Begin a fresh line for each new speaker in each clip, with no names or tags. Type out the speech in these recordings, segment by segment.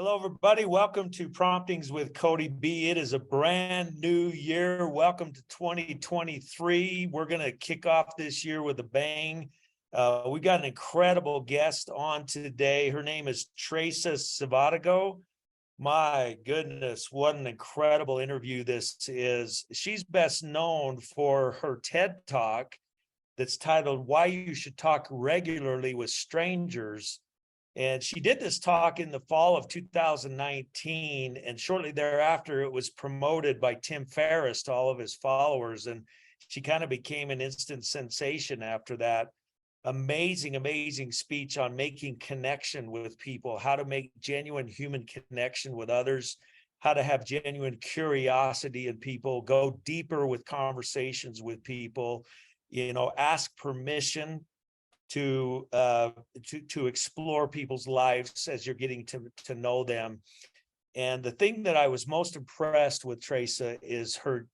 Hello, everybody. Welcome to Promptings with Kody B. It is a brand new year. Welcome to 2023. We're going to kick off this year with a bang. We've got an incredible guest on today. Her name is Traca Savadogo. My goodness, what an incredible interview this is. She's best known for her TED Talk that's titled Why You Should Talk Regularly with Strangers. And she did this talk in the fall of 2019, and shortly thereafter, it was promoted by Tim Ferriss to all of his followers, and she kind of became an instant sensation after that. Amazing speech on making connection with people, how to make genuine human connection with others, how to have genuine curiosity in people, go deeper with conversations with people, ask permission to explore people's lives as you're getting to know them. And the thing that I was most impressed with Traca is her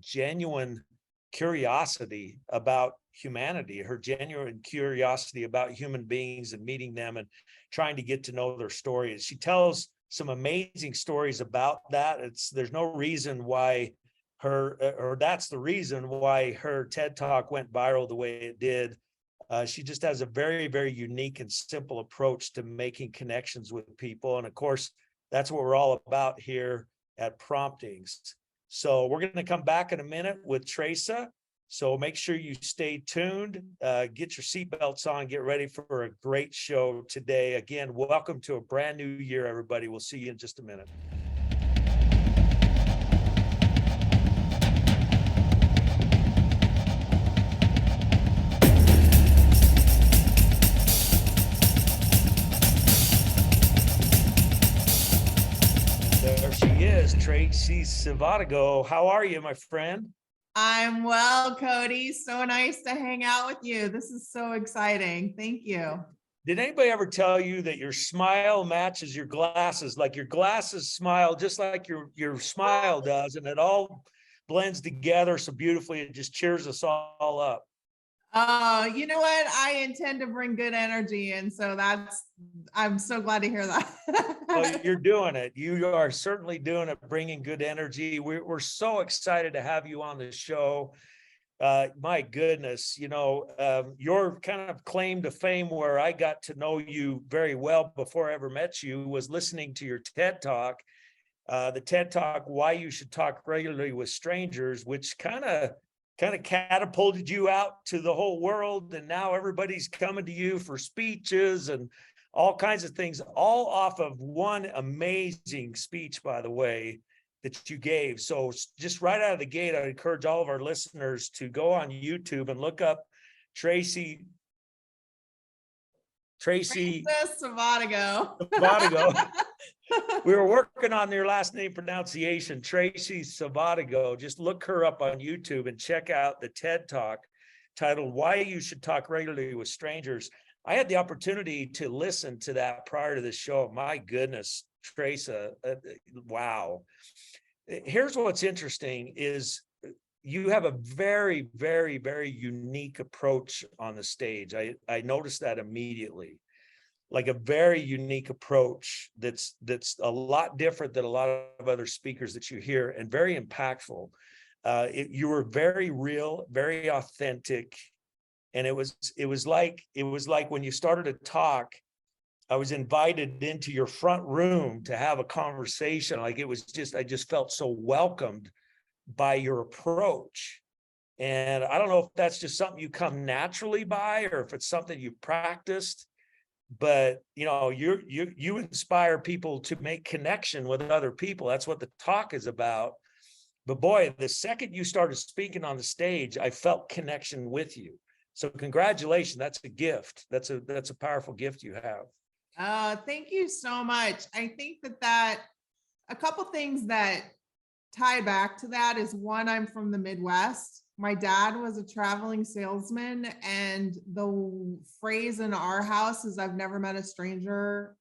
genuine curiosity about humanity, her genuine curiosity about human beings and meeting them and trying to get to know their stories. She tells some amazing stories about that. There's no reason why that's the reason why her TED Talk went viral the way it did. She just has a very unique and simple approach to making connections with people. And of course, that's what we're all about here at Promptings. So we're going to come back in a minute with Traca. So make sure you stay tuned, get your seatbelts on, get ready for a great show today. Again, welcome to a brand new year, everybody. We'll see you in just a minute. There she is, Traca Savadogo. How are you, my friend?
I'm well, Kody. So nice to hang out with you. This is so exciting. Thank you.
Did anybody ever tell you that your smile matches your glasses? Like your glasses smile just like your smile does, and it all blends together so beautifully. It just cheers us all up.
You know what? I intend to bring good energy. And so I'm so glad to hear that.
Well, you're doing it. You are certainly doing it, bringing good energy. We're so excited to have you on the show. My goodness, your kind of claim to fame where I got to know you very well before I ever met you was listening to your TED Talk, the TED Talk, Why You Should Talk Regularly with Strangers, which kind of catapulted you out to the whole world. And now everybody's coming to you for speeches and all kinds of things, all off of one amazing speech, by the way, that you gave. So just right out of the gate, I encourage all of our listeners to go on YouTube and look up Traca
Savadogo.
We were working on their last name pronunciation, Traca Savadogo. Just look her up on YouTube and check out the TED Talk titled Why You Should Talk Regularly with Strangers. I had the opportunity to listen to that prior to the show. My goodness, Traca, wow. Here's what's interesting is you have a very unique approach on the stage. I noticed that immediately. Like a very unique approach that's a lot different than a lot of other speakers that you hear, and very impactful. You were very real, very authentic, and it was like when you started to talk, I was invited into your front room to have a conversation. Like I just felt so welcomed by your approach. And I don't know if that's just something you come naturally by or if it's something you practiced. But you inspire people to make connection with other people. That's what the talk is about. But boy, the second you started speaking on the stage, I felt connection with you. So congratulations, that's a gift. That's a powerful gift you have.
Thank you so much. I think that a couple things that tie back to that is, one, I'm from the Midwest. My dad was a traveling salesman, and the phrase in our house is, I've never met a stranger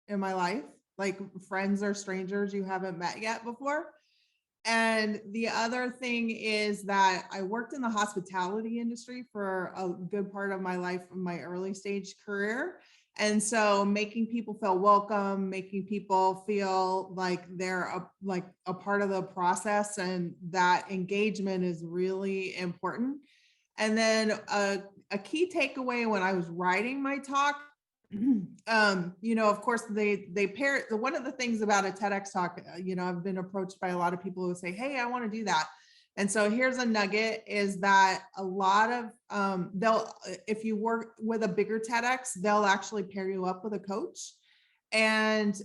in my life. Like, friends are strangers you haven't met yet before. And the other thing is that I worked in the hospitality industry for a good part of my life, in my early stage career. And so making people feel welcome, making people feel like they're a part of the process, and that engagement is really important. And then a key takeaway when I was writing my talk, of course they pair, one of the things about a TEDx talk, I've been approached by a lot of people who say, hey, I want to do that. And so here's a nugget, is that a lot of if you work with a bigger TEDx, they'll actually pair you up with a coach. And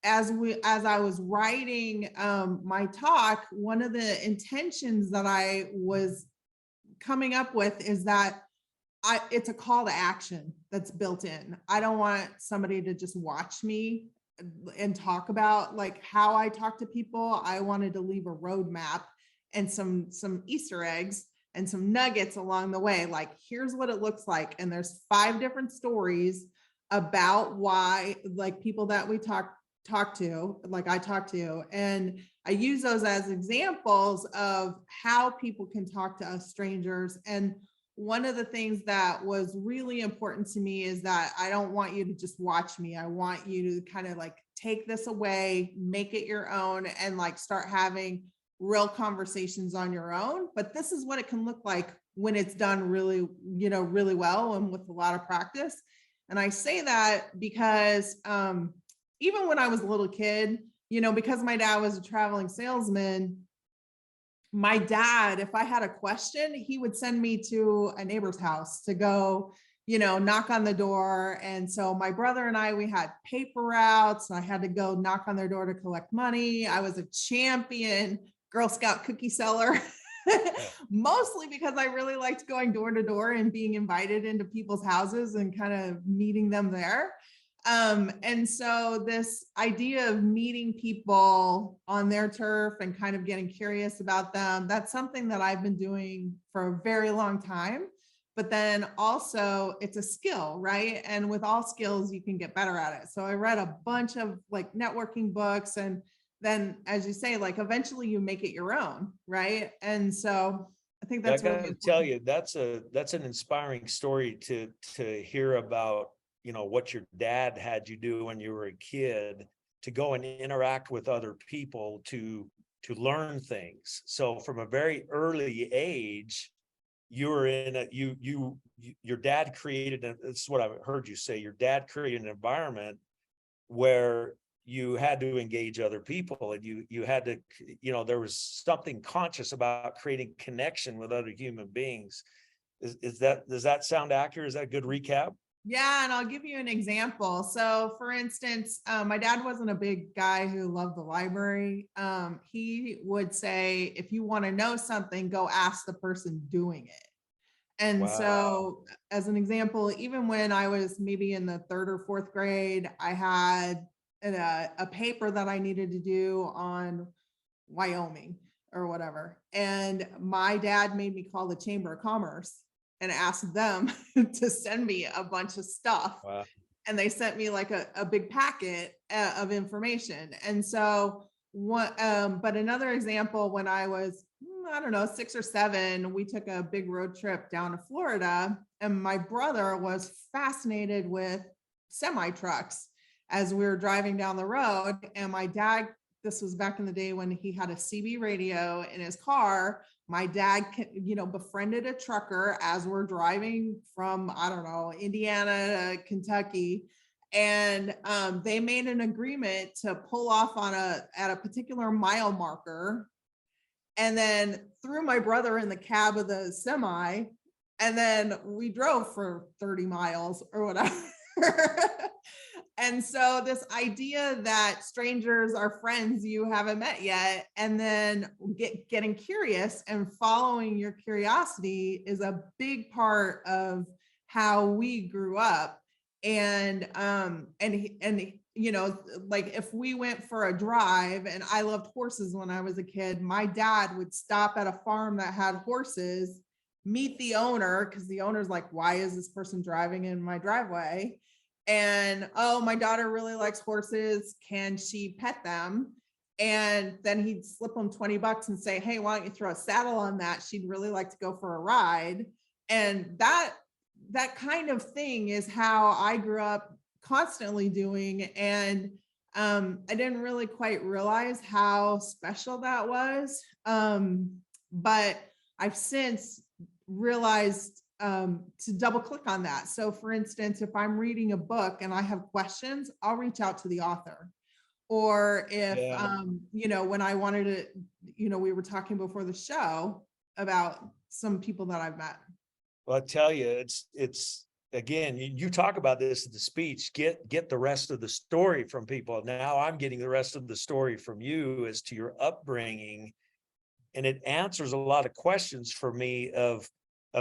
as I was writing my talk, one of the intentions that I was coming up with is that it's a call to action that's built in. I don't want somebody to just watch me and talk about like how I talk to people. I wanted to leave a roadmap and some Easter eggs and some nuggets along the way. Like, here's what it looks like. And there's 5 different stories about why, like, people that we talk to, like I talk to, and I use those as examples of how people can talk to us strangers. And one of the things that was really important to me is that I don't want you to just watch me. I want you to kind of like take this away, make it your own, and like start having real conversations on your own. But this is what it can look like when it's done really, really well and with a lot of practice. And I say that because even when I was a little kid, because my dad was a traveling salesman, my dad, if I had a question, he would send me to a neighbor's house to go, knock on the door. And so my brother and I, we had paper routes. I had to go knock on their door to collect money. I was a champion Girl Scout cookie seller, mostly because I really liked going door to door and being invited into people's houses and kind of meeting them there. And so this idea of meeting people on their turf and kind of getting curious about them, that's something that I've been doing for a very long time. But then also it's a skill, right? And with all skills, you can get better at it. So I read a bunch of like networking books, and then, as you say, like eventually you make it your own, right? And so I think that's
I gotta tell you, that's an inspiring story to hear about, what your dad had you do when you were a kid, to go and interact with other people to learn things. So from a very early age, you were in your dad created, this is what I heard you say, your dad created an environment where you had to engage other people, and you had to, there was something conscious about creating connection with other human beings. Does that sound accurate? Is that a good recap?
Yeah, and I'll give you an example. So for instance, my dad wasn't a big guy who loved the library. He would say, if you want to know something, go ask the person doing it. And
Wow.
So as an example, even when I was maybe in the 3rd or 4th grade, I had a paper that I needed to do on Wyoming or whatever. And my dad made me call the Chamber of Commerce and ask them to send me a bunch of stuff.
Wow.
And they sent me like a big packet of information. And so but another example, when I was, I don't know, 6 or 7, we took a big road trip down to Florida, and my brother was fascinated with semi trucks as we were driving down the road. And my dad, this was back in the day when he had a CB radio in his car. My dad, befriended a trucker as we're driving from, I don't know, Indiana to Kentucky. And they made an agreement to pull off at a particular mile marker, and then threw my brother in the cab of the semi. And then we drove for 30 miles or whatever. And so this idea that strangers are friends you haven't met yet, and then getting curious and following your curiosity, is a big part of how we grew up. And like if we went for a drive, and I loved horses when I was a kid, my dad would stop at a farm that had horses, meet the owner, because the owner's like, why is this person driving in my driveway? And, oh, my daughter really likes horses. Can she pet them? And then he'd slip them $20 and say, hey, why don't you throw a saddle on that? She'd really like to go for a ride. And that that kind of thing is how I grew up constantly doing. And I didn't really quite realize how special that was. But I've since realized to double click on that. So for instance, if I'm reading a book and I have questions, I'll reach out to the author. Or if, when I wanted to, we were talking before the show about some people that I've met.
Well, I tell you, it's again, you talk about this in the speech, get the rest of the story from people. Now I'm getting the rest of the story from you as to your upbringing. And it answers a lot of questions for me of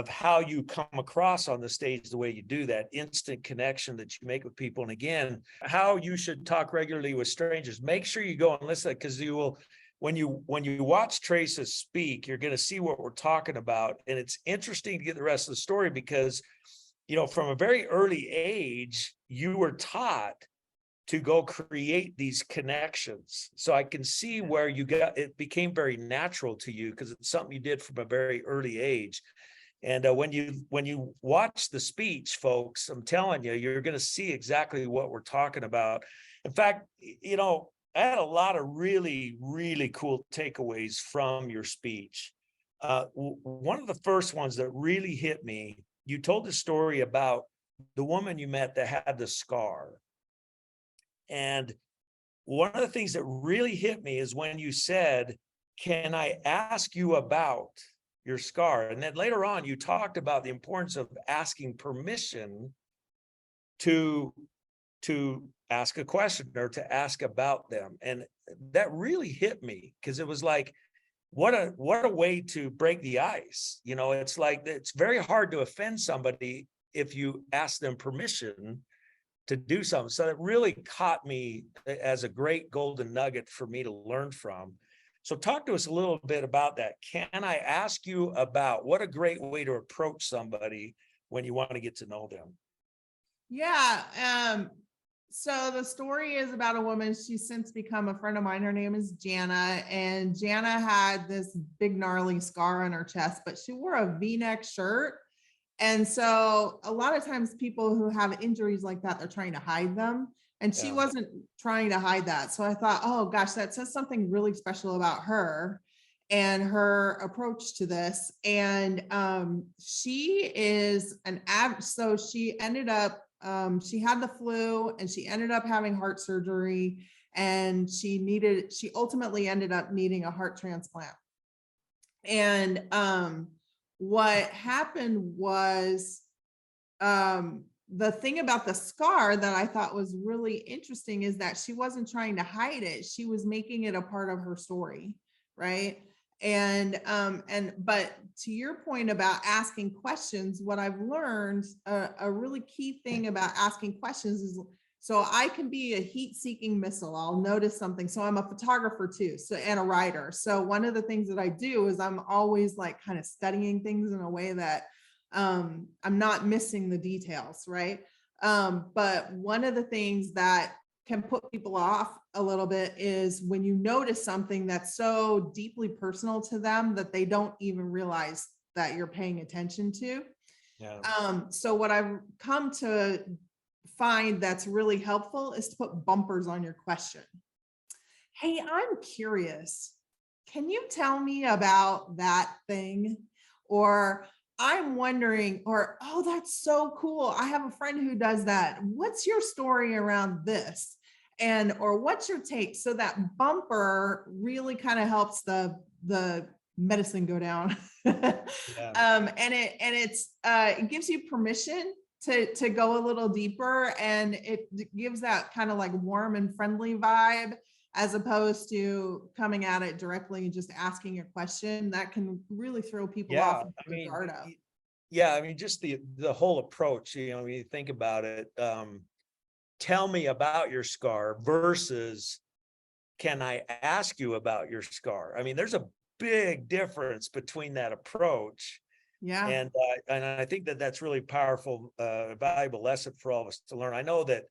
how you come across on the stage, the way you do that instant connection that you make with people. And again, how you should talk regularly with strangers. Make sure you go and listen, because you will, when you watch Traca speak, you're going to see what we're talking about. And it's interesting to get the rest of the story because, from a very early age, you were taught to go create these connections. So I can see where it became very natural to you because it's something you did from a very early age. And when you watch the speech, folks, I'm telling you, you're going to see exactly what we're talking about. In fact, I had a lot of really, really cool takeaways from your speech. One of the first ones that really hit me, you told the story about the woman you met that had the scar. And one of the things that really hit me is when you said, "Can I ask you about your scar?" And then later on, you talked about the importance of asking permission to ask a question or to ask about them. And that really hit me because it was like, what a way to break the ice. It's like, it's very hard to offend somebody if you ask them permission to do something. So it really caught me as a great golden nugget for me to learn from. So talk to us a little bit about that. Can I ask you about what a great way to approach somebody when you want to get to know them?
Yeah. So the story is about a woman. She's since become a friend of mine. Her name is Jana. And Jana had this big gnarly scar on her chest, but she wore a V-neck shirt. And so a lot of times people who have injuries like that, they're trying to hide them. And she wasn't trying to hide that. So I thought, oh gosh, that says something really special about her and her approach to this. And she is so she ended up, she had the flu and she ended up having heart surgery, and she ultimately ended up needing a heart transplant. And what happened was, the thing about the scar that I thought was really interesting is that she wasn't trying to hide it. She was making it a part of her story. Right. But to your point about asking questions, what I've learned, a really key thing about asking questions is, so I can be a heat-seeking missile. I'll notice something. So I'm a photographer too, and a writer. So one of the things that I do is I'm always like kind of studying things in a way that I'm not missing the details, right? But one of the things that can put people off a little bit is when you notice something that's so deeply personal to them that they don't even realize that you're paying attention to. So what I've come to find that's really helpful is to put bumpers on your question. Hey, I'm curious. Can you tell me about that thing? Or I'm wondering, or, oh, that's so cool. I have a friend who does that. What's your story around this? Or what's your take? So that bumper really kind of helps the medicine go down. It gives you permission to go a little deeper, and it gives that kind of like warm and friendly vibe, as opposed to coming at it directly and just asking a question that can really throw people off the guard up.
Yeah, I mean, just the whole approach, when you think about it, tell me about your scar versus can I ask you about your scar? I mean, there's a big difference between that approach.
Yeah.
And I think that's really powerful, valuable lesson for all of us to learn. I know that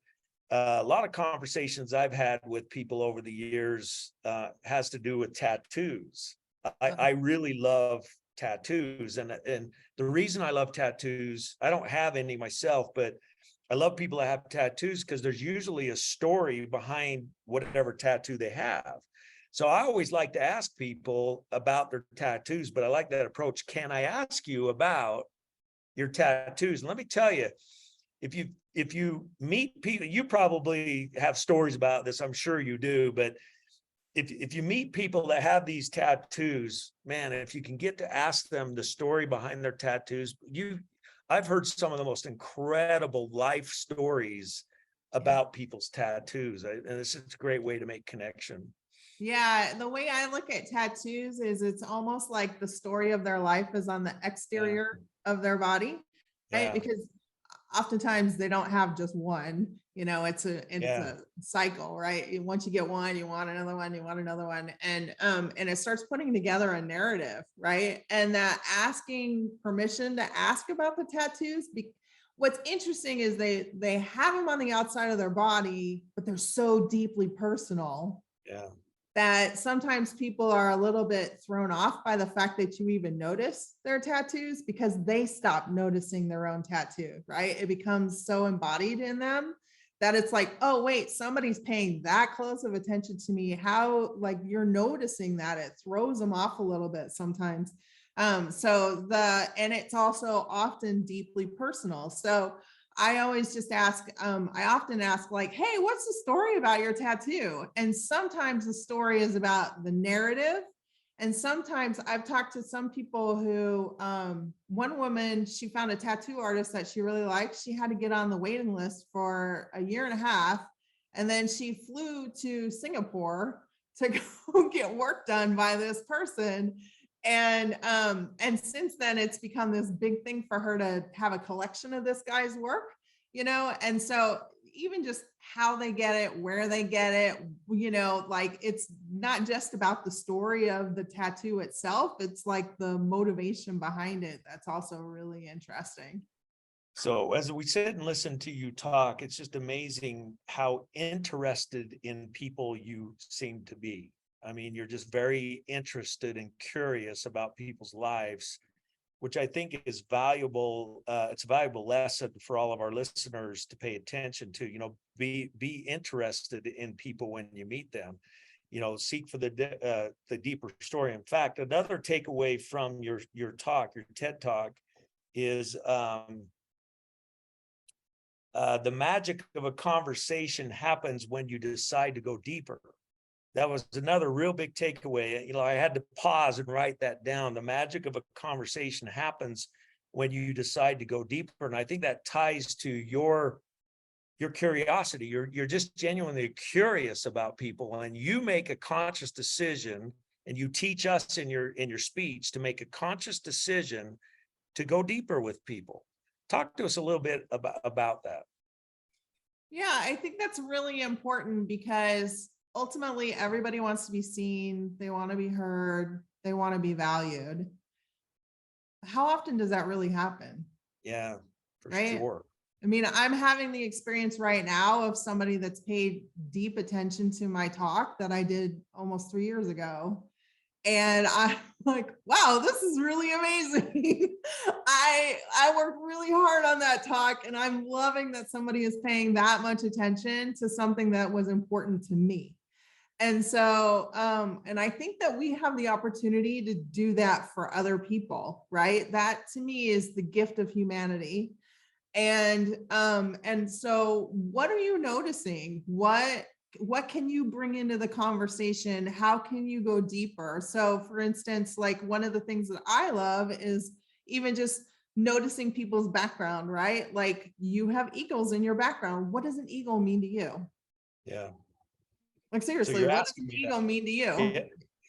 a lot of conversations I've had with people over the years has to do with tattoos. I really love tattoos. And the reason I love tattoos, I don't have any myself, but I love people that have tattoos because there's usually a story behind whatever tattoo they have. So I always like to ask people about their tattoos, but I like that approach. Can I ask you about your tattoos? And let me tell you, if you meet people, you probably have stories about this. I'm sure you do, but if you meet people that have these tattoos, man, if you can get to ask them the story behind their tattoos, I've heard some of the most incredible life stories about people's tattoos. And it's just a great way to make connection.
Yeah, the way I look at tattoos is it's almost like the story of their life is on the exterior of their body, right? Because oftentimes they don't have just one, it's a cycle, right? Once you get one, you want another one, you want another one. And it starts putting together a narrative, right? And that asking permission to ask about the tattoos. What's interesting is they have them on the outside of their body, but they're so deeply personal.
Yeah.
That sometimes people are a little bit thrown off by the fact that you even notice their tattoos because they stop noticing their own tattoo, right? It becomes so embodied in them that it's like, oh, wait, somebody's paying that close of attention to me. How, like, you're noticing that. It throws them off a little bit sometimes. And it's also often deeply personal. So I always just ask, I often ask, like, hey, what's the story about your tattoo? And sometimes the story is about the narrative. And sometimes I've talked to some people who, one woman, she found a tattoo artist that she really liked. She had to get on the waiting list for a year and a half. And then she flew to Singapore to go get work done by this person. And since then it's become this big thing for her to have a collection of this guy's work, and so even just how they get it, where they get it, like, it's not just about the story of the tattoo itself, it's like the motivation behind it that's also really interesting.
So as we sit and listen to you talk, it's just amazing how interested in people you seem to be. I mean, you're just very interested and curious about people's lives, which I think is valuable. It's a valuable lesson for all of our listeners to pay attention to. Be interested in people when you meet them. Seek for the deeper story. In fact, another takeaway from your talk, your TED Talk, is the magic of a conversation happens when you decide to go deeper. That was another real big takeaway. I had to pause and write that down. The magic of a conversation happens when you decide to go deeper. And I think that ties to your curiosity. You're just genuinely curious about people, and you make a conscious decision, and you teach us in your speech to make a conscious decision to go deeper with people. Talk to us a little bit about that.
Yeah, I think that's really important because ultimately everybody wants to be seen, they want to be heard, they want to be valued. How often does that really happen?
Yeah, for
right?
sure.
I mean, I'm having the experience right now of somebody that's paid deep attention to my talk that I did almost 3 years ago. And I'm like, wow, this is really amazing. I worked really hard on that talk, and I'm loving that somebody is paying that much attention to something that was important to me. And so, and I think that we have the opportunity to do that for other people, right? That to me is the gift of humanity. And so what are you noticing? What can you bring into the conversation? How can you go deeper? So for instance, like, one of the things that I love is even just noticing people's background, right? Like, you have eagles in your background. What does an eagle mean to you?
Yeah.
Like, seriously, what does an eagle mean to you?
Yeah.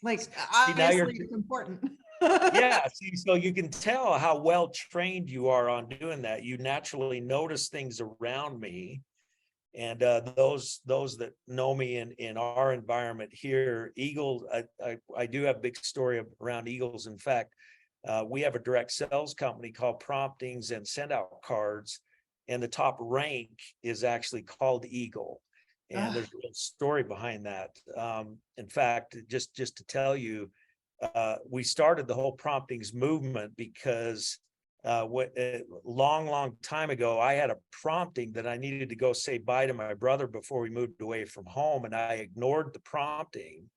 Like,
See,
obviously it's important.
Yeah, see, so you can tell how well trained you are on doing that. You naturally notice things around me. And those that know me in our environment here, eagles, I do have a big story around eagles. In fact, we have a direct sales company called Promptings and send out cards, and the top rank is actually called Eagle. And there's a real story behind that. In fact, just to tell you, we started the whole Promptings movement because long time ago, I had a prompting that I needed to go say bye to my brother before we moved away from home. And I ignored the prompting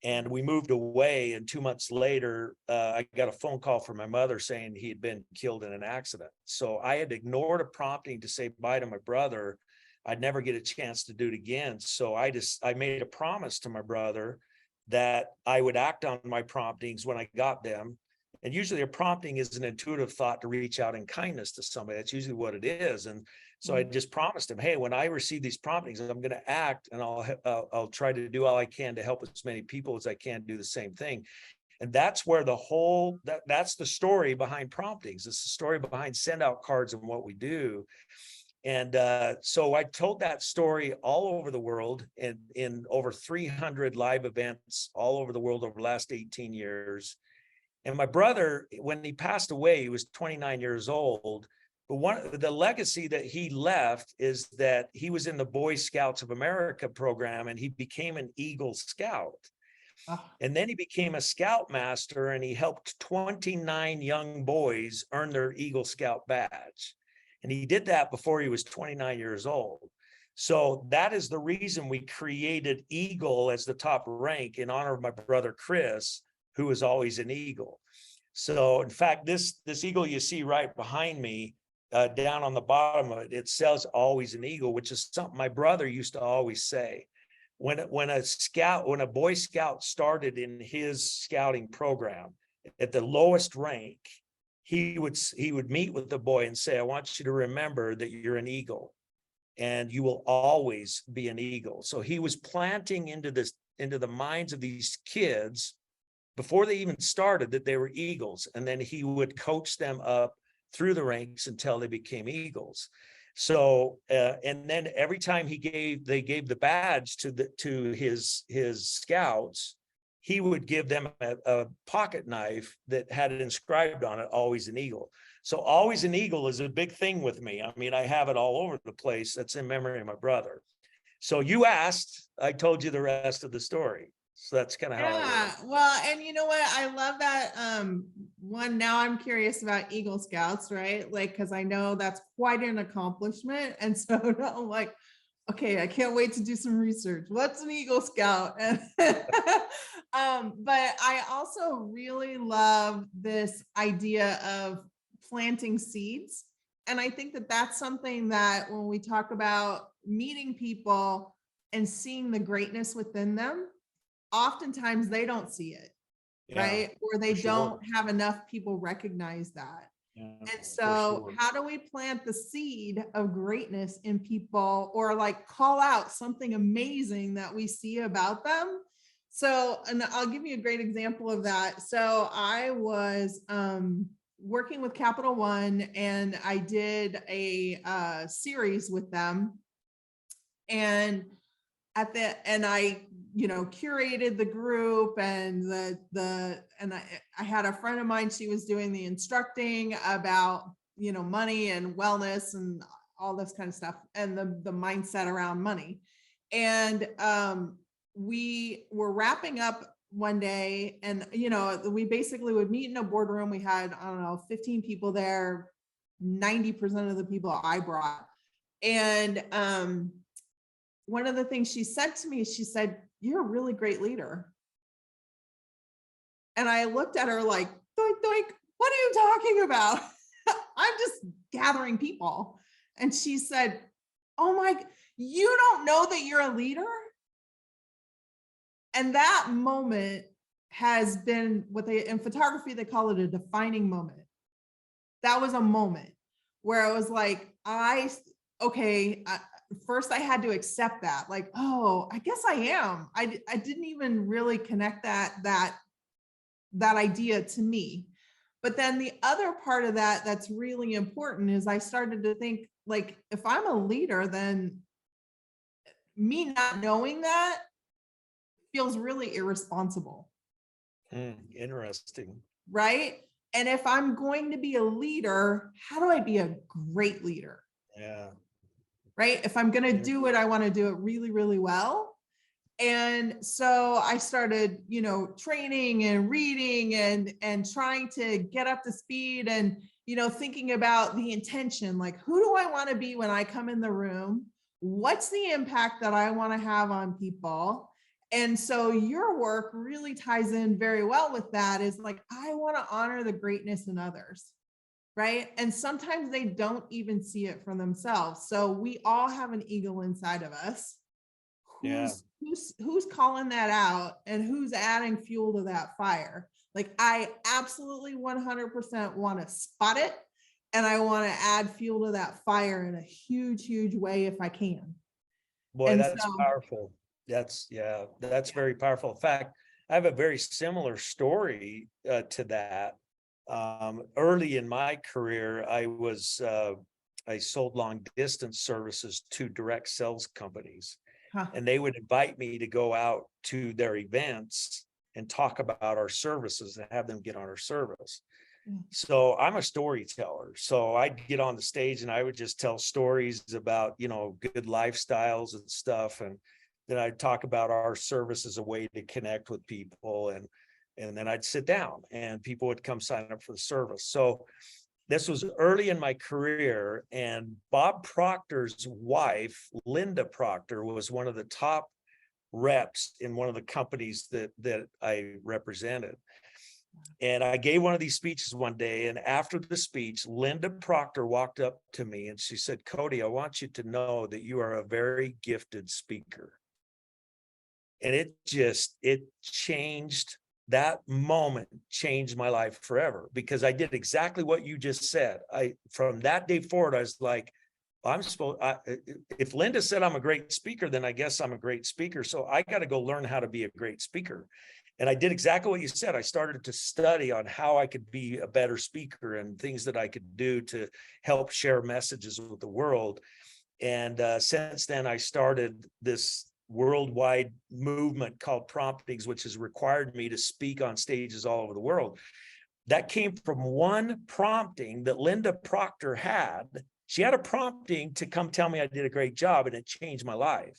and we moved away. And 2 months later, I got a phone call from my mother saying he had been killed in an accident. So I had ignored a prompting to say bye to my brother. I'd never get a chance to do it again. So I made a promise to my brother that I would act on my promptings when I got them. And usually a prompting is an intuitive thought to reach out in kindness to somebody. That's usually what it is. And so I just promised him, hey, when I receive these promptings, I'm going to act and I'll try to do all I can to help as many people as I can do the same thing. And that's where that's the story behind promptings. It's the story behind send out cards and what we do. And so I told that story all over the world and in over 300 live events all over the world over the last 18 years. And my brother, when he passed away, he was 29 years old. But the legacy that he left is that he was in the Boy Scouts of America program and he became an Eagle Scout. Oh. And then he became a Scoutmaster and he helped 29 young boys earn their Eagle Scout badge. And he did that before he was 29 years old. So that is the reason we created Eagle as the top rank in honor of my brother, Chris, who was always an Eagle. So in fact, this Eagle you see right behind me, down on the bottom of it, it says always an Eagle, which is something my brother used to always say. When a Boy Scout started in his scouting program at the lowest rank, he would meet with the boy and say, I want you to remember that you're an Eagle and you will always be an Eagle. So he was planting into the minds of these kids before they even started that they were Eagles. And then he would coach them up through the ranks until they became Eagles. So, and then every time they gave the badge to his scouts, he would give them a pocket knife that had it inscribed on it, always an Eagle. So always an Eagle is a big thing with me. I mean, I have it all over the place. That's in memory of my brother. So you asked, I told you the rest of the story. So that's kind of how it works.
Well, and you know what? I love that. One, now I'm curious about Eagle Scouts, right? Like, because I know that's quite an accomplishment. And so now I'm like, okay, I can't wait to do some research. What's an Eagle Scout? But I also really love this idea of planting seeds. And I think that that's something that when we talk about meeting people and seeing the greatness within them, oftentimes they don't see it, right? Or they don't have enough people recognize that. And so how do we plant the seed of greatness in people or like call out something amazing that we see about them? So, and I'll give you a great example of that. So I was working with Capital One and I did a series with them. And I curated the group and I had a friend of mine, she was doing the instructing about, money and wellness and all this kind of stuff and the mindset around money. And we were wrapping up one day and, we basically would meet in a boardroom. We had, 15 people there, 90% of the people I brought. And one of the things she said to me, she said, "You're a really great leader." And I looked at her like, doink, doink, what are you talking about? I'm just gathering people. And she said, "Oh my, you don't know that you're a leader?" And that moment has been in photography, they call it a defining moment. That was a moment where I was like, first I had to accept that, like, oh, I guess I am. I didn't even really connect that idea to me. But then the other part of that that's really important is I started to think, like, if I'm a leader, then me not knowing that feels really irresponsible.
Interesting.
Right? And if I'm going to be a leader, how do I be a great leader?
Yeah.
Right? If I'm going to do it, I want to do it really, really well. And so I started, training and reading and trying to get up to speed and, thinking about the intention, like, who do I want to be when I come in the room? What's the impact that I want to have on people? And so your work really ties in very well with that, is like, I want to honor the greatness in others. Right. And sometimes they don't even see it for themselves. So we all have an eagle inside of us.
Yeah.
Who's calling that out and who's adding fuel to that fire? Like, I absolutely 100% want to spot it, and I want to add fuel to that fire in a huge, huge way if I can.
Boy,
And
that's
so,
powerful. That's very powerful. In fact, I have a very similar story to that. Early in my career, I sold long distance services to direct sales companies, and they would invite me to go out to their events and talk about our services and have them get on our service. So I'm a storyteller. So I'd get on the stage and I would just tell stories about, good lifestyles and stuff. And then I'd talk about our service as a way to connect with people. And then I'd sit down and people would come sign up for the service. So this was early in my career, and Bob Proctor's wife, Linda Proctor, was one of the top reps in one of the companies that I represented. And I gave one of these speeches one day, and after the speech, Linda Proctor walked up to me and she said, "Kody, I want you to know that you are a very gifted speaker." And it changed. That moment changed my life forever, because I did exactly what you just said. From that day forward, I was like, if Linda said I'm a great speaker, then I guess I'm a great speaker. So I got to go learn how to be a great speaker. And I did exactly what you said. I started to study on how I could be a better speaker and things that I could do to help share messages with the world. And since then, I started this worldwide movement called Promptings, which has required me to speak on stages all over the world. That came from one prompting that Linda Proctor had. She had a prompting to come tell me I did a great job, and it changed my life.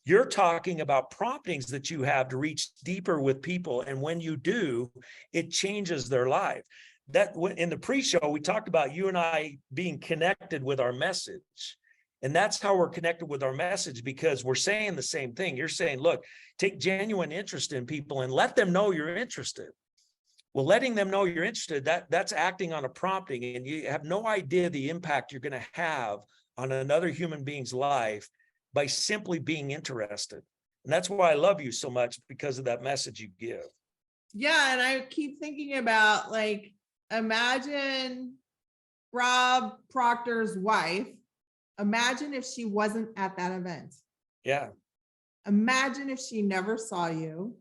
You're talking about promptings that you have to reach deeper with people. And when you do, it changes their life. That in the pre-show, we talked about you and I being connected with our message. And that's how we're connected with our message, because we're saying the same thing. You're saying, look, take genuine interest in people and let them know you're interested. Well, letting them know you're interested, that's acting on a prompting, and you have no idea the impact you're going to have on another human being's life by simply being interested. And that's why I love you so much, because of that message you give.
Yeah. And I keep thinking about, like, imagine Rob Proctor's wife. Imagine if she wasn't at that event.
Yeah.
Imagine if she never saw you.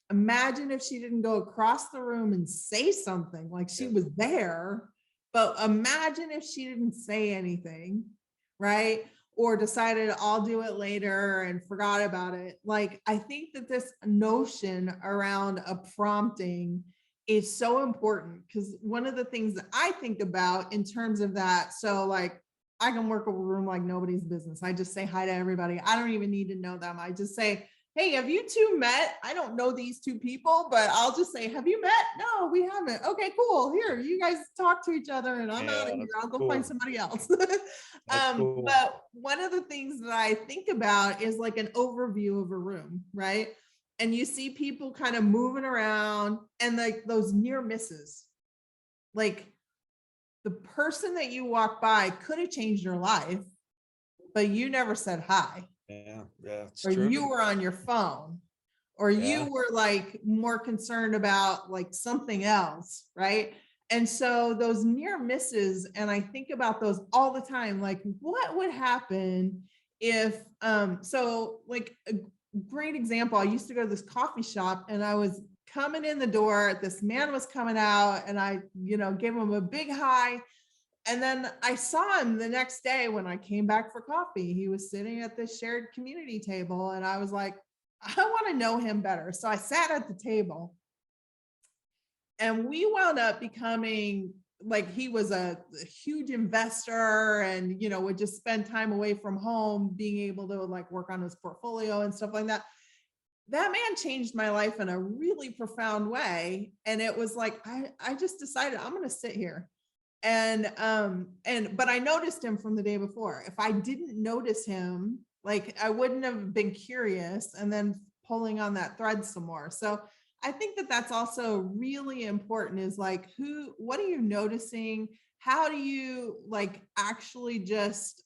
Imagine if she didn't go across the room and say something, like she was there, but imagine if she didn't say anything, right? Or decided I'll do it later and forgot about it. Like, I think that this notion around a prompting is so important, because one of the things that I think about in terms of that, so like, I can work a room like nobody's business. I just say hi to everybody. I don't even need to know them. I just say, hey, have you two met? I don't know these two people, but I'll just say, have you met? No, we haven't. Okay, cool. Here, you guys talk to each other, and I'm out of here. I'll go find somebody else.
Cool.
But one of the things that I think about is like an overview of a room, right? And you see people kind of moving around, and like those near misses, like the person that you walk by could have changed your life, but you never said hi.
Yeah, it's
or
true.
You were on your phone, or you were like more concerned about like something else, right? And so those near misses, and I think about those all the time, like what would happen if so like a great example, I used to go to this coffee shop, and I was coming in the door, this man was coming out, and I gave him a big hi. And then I saw him the next day when I came back for coffee. He was sitting at this shared community table, and I was like, I want to know him better. So I sat at the table, and we wound up becoming like he was a huge investor and, you know, would just spend time away from home, being able to like work on his portfolio and stuff like that. That man changed my life in a really profound way. And it was like, I just decided I'm going to sit here. But I noticed him from the day before. If I didn't notice him, like I wouldn't have been curious and then pulling on that thread some more. So I think that that's also really important, is like, what are you noticing? How do you like actually just,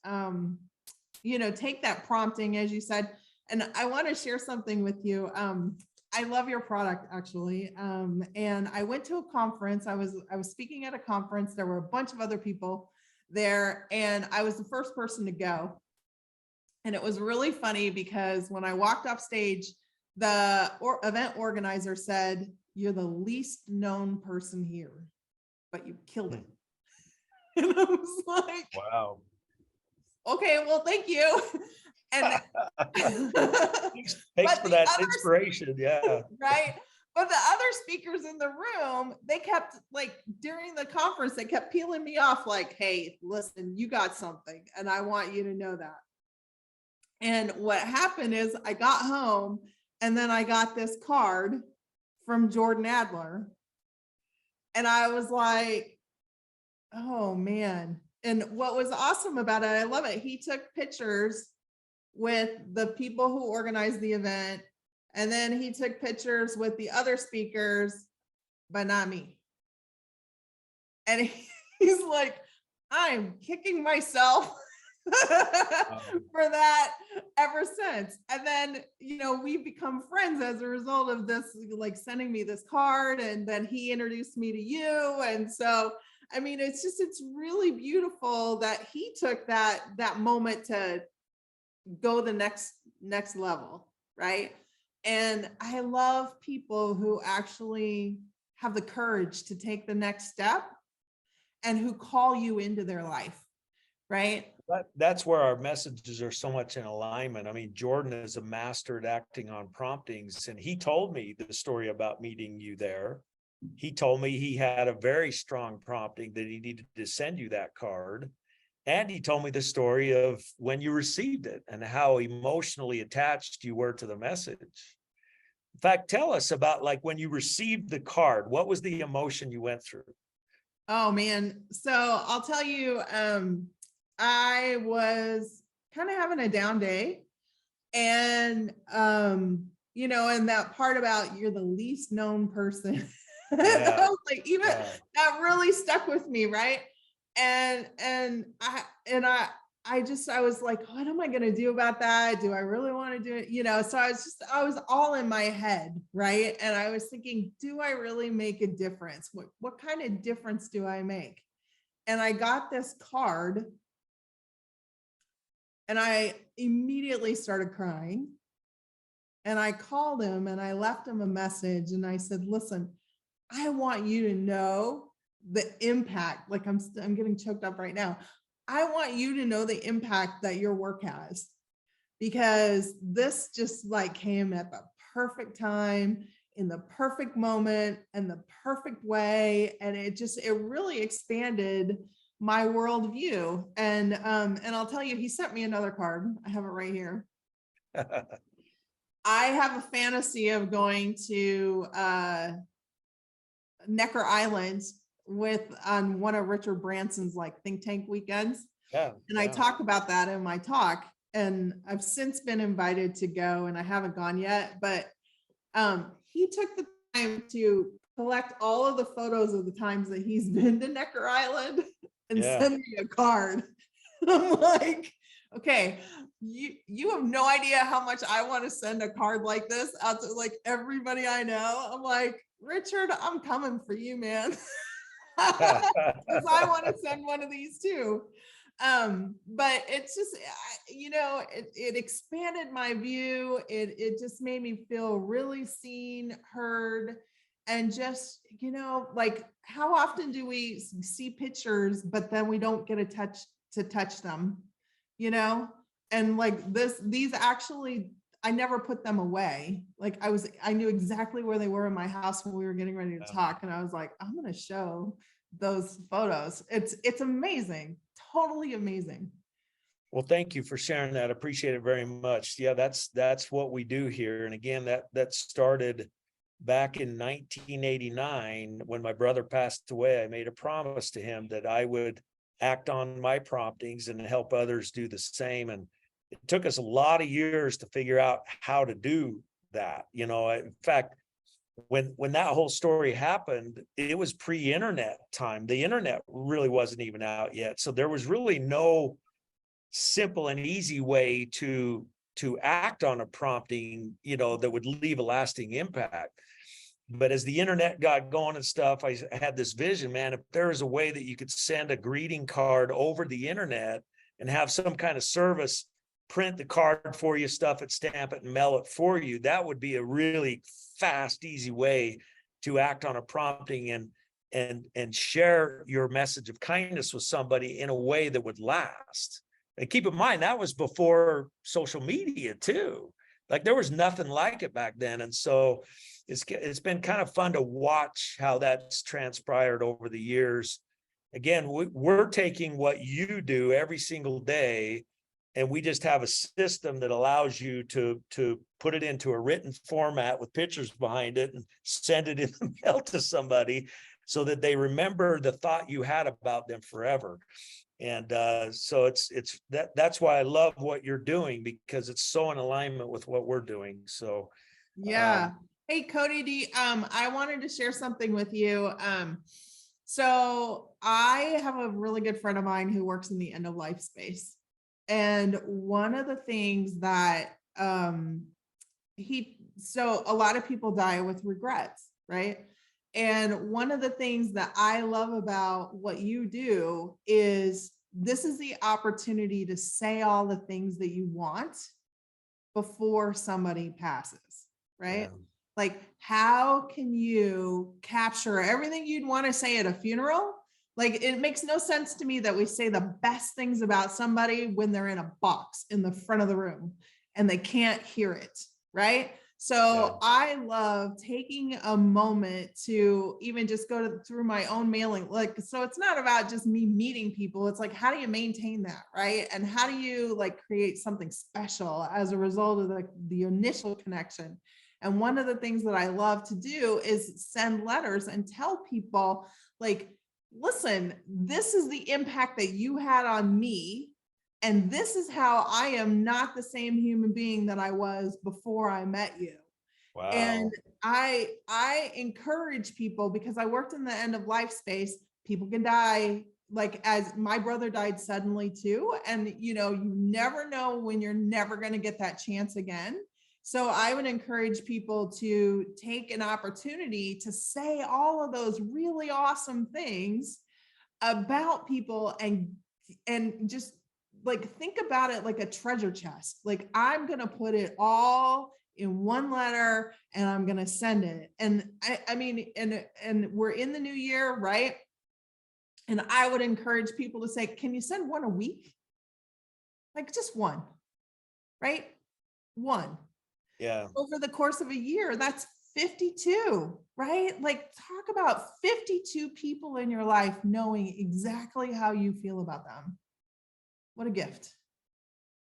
you know, take that prompting, as you said. And I want to share something with you. I love your product, actually. And I went to a conference. I was speaking at a conference. There were a bunch of other people there, and I was the first person to go. And it was really funny because when I walked off stage, the event organizer said, "You're the least known person here, but you killed it." And I was like,
Wow.
Okay, well, thank you. And
Thanks for that inspiration. Yeah.
Right. But the other speakers in the room, they kept like during the conference, they kept peeling me off like, "Hey, listen, you got something, and I want you to know that." And what happened is I got home and then I got this card from Jordan Adler. And I was like, oh man. And what was awesome about it, I love it. He took pictures with the people who organized the event. And then he took pictures with the other speakers, but not me. And he's like, "I'm kicking myself for that ever since." And then, you know, we've become friends as a result of this, like sending me this card. And then he introduced me to you. And so, I mean, it's really beautiful that he took that moment to go the next level, right? And I love people who actually have the courage to take the next step and who call you into their life, right?
That's where our messages are so much in alignment. I mean, Jordan is a master at acting on promptings, and he told me the story about meeting you there. He told me he had a very strong prompting that he needed to send you that card. And he told me the story of when you received it and how emotionally attached you were to the message. In fact, tell us about like when you received the card, what was the emotion you went through?
Oh man. So I'll tell you, I was kind of having a down day. And, you know, and that part about you're the least known person, that was like, even that really stuck with me. Right. And I was like, what am I going to do about that? Do I really want to do it? You know, so I was all in my head. Right. And I was thinking, do I really make a difference? What kind of difference do I make? And I got this card and I immediately started crying. And I called him and I left him a message and I said, "Listen, I want you to know the impact." Like I'm getting choked up right now. I want you to know the impact that your work has, because this just like came at the perfect time, in the perfect moment, and the perfect way. And it really expanded my worldview. And I'll tell you, he sent me another card. I have it right here. I have a fantasy of going to Necker Island on one of Richard Branson's like think tank weekends. And I talk about that in my talk, and I've since been invited to go and I haven't gone yet, but he took the time to collect all of the photos of the times that he's been to Necker Island and send me a card. I'm like, okay, you have no idea how much I want to send a card like this out to like everybody I know. I'm like, Richard, I'm coming for you, man. Because I want to send one of these too. But it's just, you know, it expanded my view. It just made me feel really seen, heard, and just, you know, like how often do we see pictures, but then we don't get to touch them, you know? And like these actually, I never put them away. Like I knew exactly where they were in my house when we were getting ready to talk. And I was like, I'm going to show those photos. It's amazing, totally amazing.
Well, thank you for sharing that. I appreciate it very much. Yeah, that's what we do here. And again, that started back in 1989 when my brother passed away. I made a promise to him that I would act on my promptings and help others do the same. And it took us a lot of years to figure out how to do that. In fact, when that whole story happened, it was pre-internet time. The internet really wasn't even out yet. So there was really no simple and easy way to act on a prompting, that would leave a lasting impact. But as the internet got going and stuff, I had this vision, man, if there is a way that you could send a greeting card over the internet and have some kind of service print the card for you, stuff it, stamp it, and mail it for you, that would be a really fast, easy way to act on a prompting and share your message of kindness with somebody in a way that would last. And keep in mind, that was before social media too. Like there was nothing like it back then. And so it's been kind of fun to watch how that's transpired over the years. Again, we're taking what you do every single day, and we just have a system that allows you to put it into a written format with pictures behind it and send it in the mail to somebody so that they remember the thought you had about them forever. And so that's why I love what you're doing, because it's so in alignment with what we're doing. So
yeah. Hey, Kody D, I wanted to share something with you. So I have a really good friend of mine who works in the end of life space. And one of the things that so a lot of people die with regrets, right? And one of the things that I love about what you do is this is the opportunity to say all the things that you want before somebody passes, right?
Yeah.
Like, how can you capture everything you'd want to say at a funeral? Like, it makes no sense to me that we say the best things about somebody when they're in a box in the front of the room and they can't hear it, right? So I love taking a moment to even just go through my own mailing. Like, so it's not about just me meeting people. It's like, how do you maintain that, right? And how do you like create something special as a result of the initial connection? And one of the things that I love to do is send letters and tell people like, listen, this is the impact that you had on me. And this is how I am not the same human being that I was before I met you. Wow. And I encourage people, because I worked in the end of life space. People can die, like as my brother died suddenly too. And you never know when you're never going to get that chance again. So I would encourage people to take an opportunity to say all of those really awesome things about people and just like think about it like a treasure chest. Like, I'm going to put it all in one letter and I'm going to send it. And I mean, and we're in the new year, right? And I would encourage people to say, can you send one a week? Like just one, right? One.
Yeah.
Over the course of a year, that's 52, right? Like, talk about 52 people in your life knowing exactly how you feel about them. What a gift.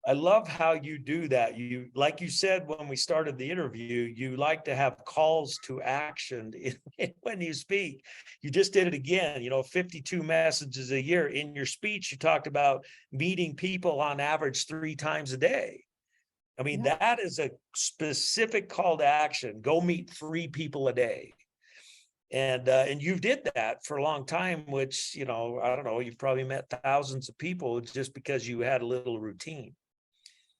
I love how you do that. You, like you said when we started the interview, you like to have calls to action when you speak. You just did it again, 52 messages a year. In your speech, you talked about meeting people on average 3 times a day. I mean, that is a specific call to action. Go meet 3 people a day. And you did that for a long time, which, I don't know, you've probably met thousands of people just because you had a little routine.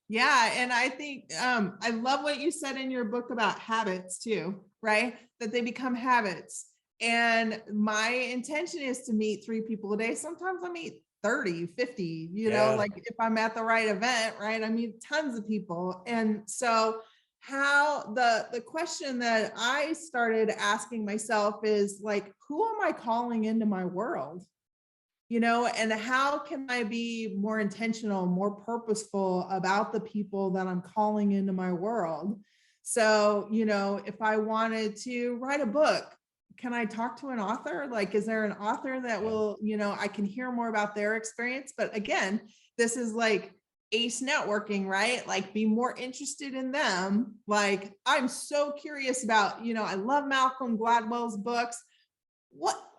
Yeah. And I think I love what you said in your book about habits too, right? That they become habits. And my intention is to meet 3 people a day. Sometimes I meet 30, 50, like if I'm at the right event, right? I meet tons of people. And so how the question that I started asking myself is like, who am I calling into my world? And how can I be more intentional, more purposeful about the people that I'm calling into my world? So, if I wanted to write a book, can I talk to an author? Like, is there an author that will, I can hear more about their experience? But again, this is like ACE networking, right? Like, be more interested in them. Like, I'm so curious about, I love Malcolm Gladwell's books.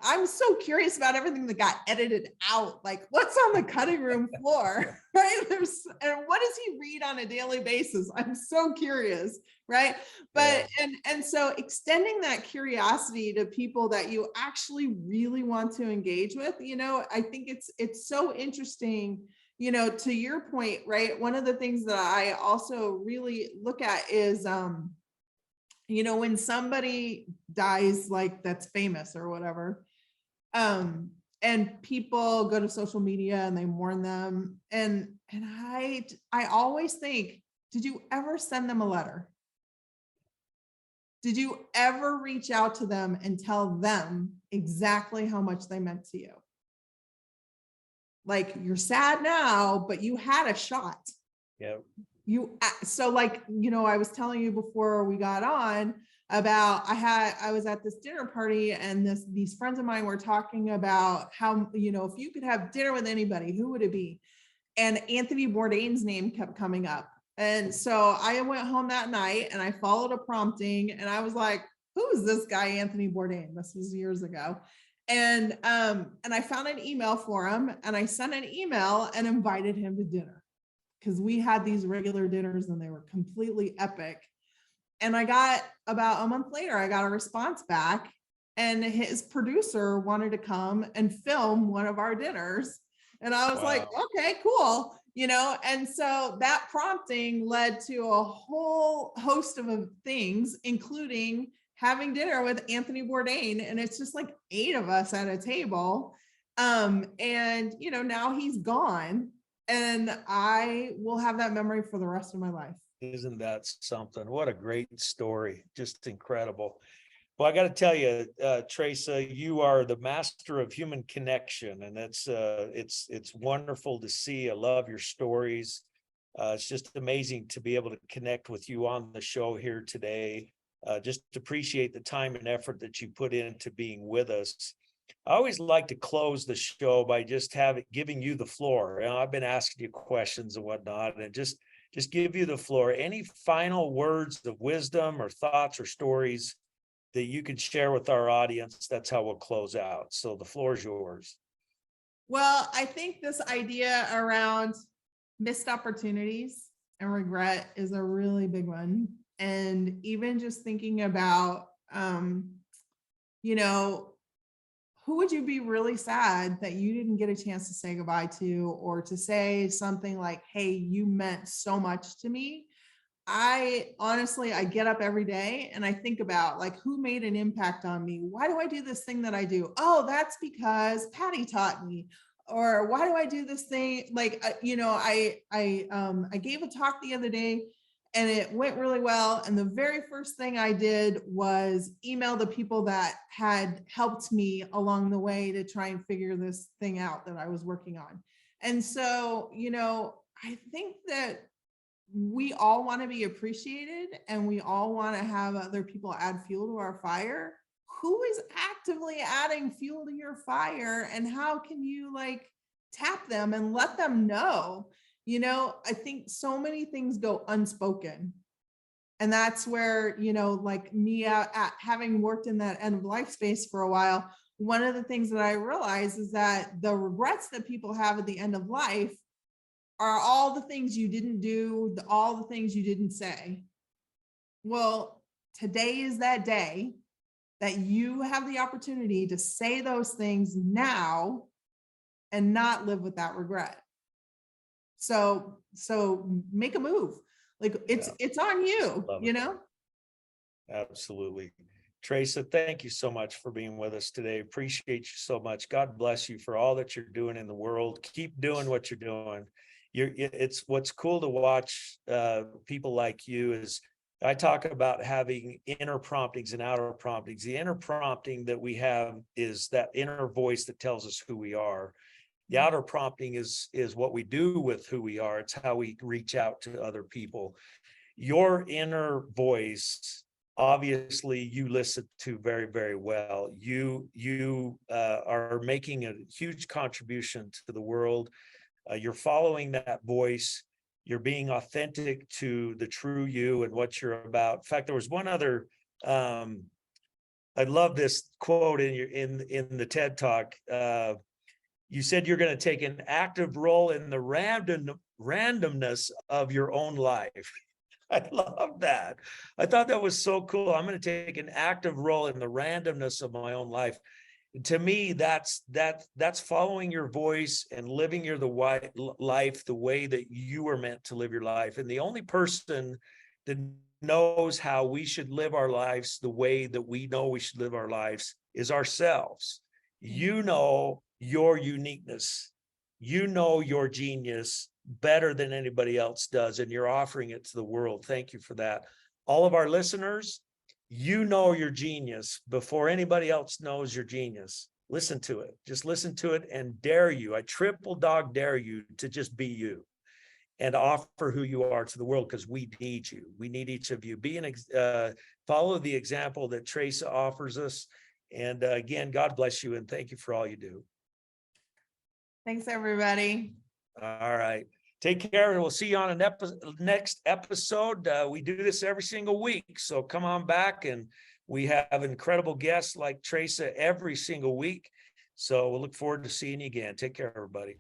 I'm so curious about everything that got edited out. Like, what's on the cutting room floor, right? And what does he read on a daily basis? I'm so curious, right? But and so extending that curiosity to people that you actually really want to engage with, I think it's so interesting. To your point, right? One of the things that I also really look at is when somebody dies, like, that's famous or whatever, and people go to social media and they mourn them, and I always think, did you ever send them a letter? Did you ever reach out to them and tell them exactly how much they meant to you? Like, you're sad now, but you had a shot.
Yeah.
So like, I was telling you before we got on about, I was at this dinner party, and these friends of mine were talking about how, if you could have dinner with anybody, who would it be? And Anthony Bourdain's name kept coming up. And so I went home that night and I followed a prompting, and I was like, who is this guy, Anthony Bourdain? This was years ago. And I found an email for him, and I sent an email and invited him to dinner, because we had these regular dinners and they were completely epic. And I got, about a month later, I got a response back, and his producer wanted to come and film one of our dinners. And I was like, okay, cool. And so that prompting led to a whole host of things, including having dinner with Anthony Bourdain. And it's just like 8 of us at a table. And, now he's gone, and I will have that memory for the rest of my life.
Isn't that something? What a great story. Just incredible. Well, I got to tell you, Traca, you are the master of human connection, and it's wonderful to see. I love your stories. It's just amazing to be able to connect with you on the show here today. Just appreciate the time and effort that you put into being with us. I always like to close the show by just giving you the floor. I've been asking you questions and whatnot, and just give you the floor. Any final words of wisdom or thoughts or stories that you can share with our audience? That's how we'll close out. So the floor is yours.
Well, I think this idea around missed opportunities and regret is a really big one. And even just thinking about, who would you be really sad that you didn't get a chance to say goodbye to, or to say something like, hey, you meant so much to me. I get up every day and I think about, like, who made an impact on me? Why do I do this thing that I do? Oh, that's because Patty taught me. Or why do I do this thing? Like, I gave a talk the other day, and it went really well. And the very first thing I did was email the people that had helped me along the way to try and figure this thing out that I was working on. And so, I think that we all want to be appreciated, and we all want to have other people add fuel to our fire. Who is actively adding fuel to your fire, and how can you tap them and let them know? I think so many things go unspoken. And that's where, like me at having worked in that end of life space for a while, one of the things that I realized is that the regrets that people have at the end of life are all the things you didn't do, all the things you didn't say. Well, today is that day that you have the opportunity to say those things now and not live with that regret. So make a move. It's on you,
Absolutely. Traca, thank you so much for being with us today. Appreciate you so much. God bless you for all that you're doing in the world. Keep doing what you're doing. It's what's cool to watch people like you is, I talk about having inner promptings and outer promptings. The inner prompting that we have is that inner voice that tells us who we are. The outer prompting is what we do with who we are. It's how we reach out to other people. Your inner voice obviously you listen to very, very well. You are making a huge contribution to the world. You're following that voice. You're being authentic to the true you and what you're about. In fact, there was one other, I love this quote in the TED Talk. You said you're going to take an active role in the randomness of your own life. I love that. I thought that was so cool. I'm going to take an active role in the randomness of my own life. To me, that's following your voice and living your life the way that you were meant to live your life. And the only person that knows how we should live our lives the way that we know we should live our lives is ourselves. You know your uniqueness. You know your genius better than anybody else does, and you're offering it to the world. Thank you for that. All of our listeners, you know your genius before anybody else knows your genius. Listen to it. Just listen to it and dare you. I triple dog dare you to just be you and offer who you are to the world, because we need you. We need each of you. Follow the example that Traca offers us. And again, God bless you and thank you for all you do.
Thanks, everybody.
All right. Take care, and we'll see you on a next episode. We do this every single week, so come on back, and we have incredible guests like Traca every single week. So we'll look forward to seeing you again. Take care, everybody.